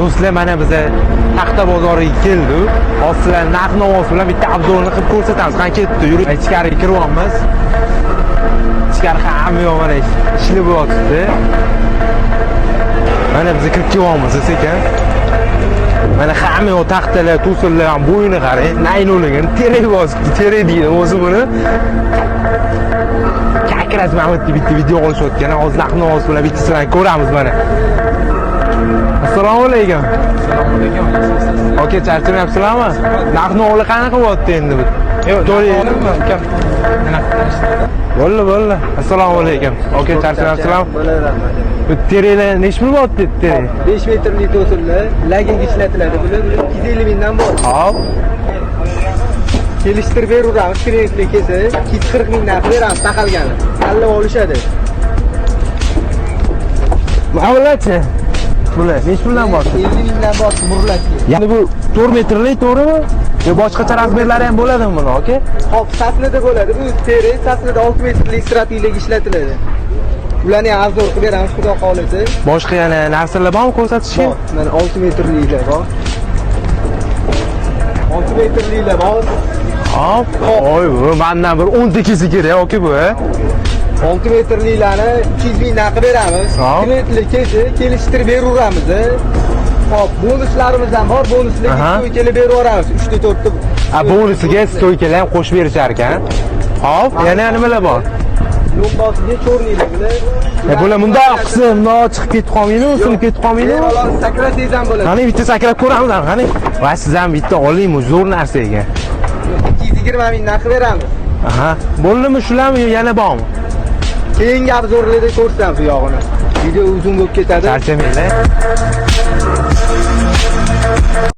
Do'stlar, mana biz Taxta bozoriga keldik. Hozir narx-navoz bilan bitta obzorni qilib ko'rsatamiz. Qani ketdi, yurib ichkariga kiryapmiz. Ichkari hamma yoq mana ishli bo'lyapti. Mana biz kirib kelyapmiz sekin. Mana hamma yoq taxtalar, to'sinlar ham bo'yini qarang. Naynolgan terak bosibdi, terak deydi o'zi buni. Kakras Mamatga bitta video olishayotgan. Hozir narx-navoz bilan bittasini ko'ramiz mana. Assalomu alaykum. Assalomu alaykum. Aka, charchamayapsizlarmi? Narx-navoz qanaqa bo'lyapti endi? Yo'q, ukam. Bo'ldi. Assalomu alaykum. Aka, charchamayapsizlarmi? Bo'ladi, rahmat. Bu teraklar necha pul bo'lyapti terak? 5 metrli to'sinlar, laging ishlatiladi. Bular 250 mingdan bor. Hop. Kelishtirib beramiz, kreditli kelsa, 240 mingdan beramiz taqalgani. Tanlab olishadi. Avlatchi. Bular necha puldan bor? 50 mingdan bor murlatga. Ya'ni bu 4 metrli, to'g'rimi? Yo boshqacha razmerlari ham bo'ladimi buni, aka? Hop, sasnada bo'ladi. Bu terak sasnada 6 metrli strategik ishlatiladi. Ularni arzon qilib beramiz, xudo xolisa. Boshqa yana narsalar bormi ko'rsatishga? Mana 6 metrlilar bor. 6 metrlilar bor. Hop. Oy, bu mendan bir 10 tekisi kerak, aka bu. 6 metrlilarni 200 mingdan qilib beramiz. Hop. Kreditli kelsa, kelishtirib beramiz. Hop, bonuslarimiz ham bor. Bonuslarga to'y kelib beramiz. 3 ta 4 ta. Bonusiga stoykalar ham qo'shib berishar ekan. Hop, yana nimalar bor? Yo'qbosiga cho'rniylar bilan. Bular bundoq qilsa, bundoq chiqib ketib qolmaydimi, usilib ketib qolmaydimi? Sakrab tezam bo'ladi. Qani bitta sakrab ko'ramiz, qani. Va siz ham bitta oling, zo'r narsa ekan. 220 mingdan qilib beramiz. Aha, bo'ldimi shularmi, yana bormi? Keyingi obzorlarda ko'rsam bu yog'ini. Video uzun bo'lib ketadi. Charchamanglar.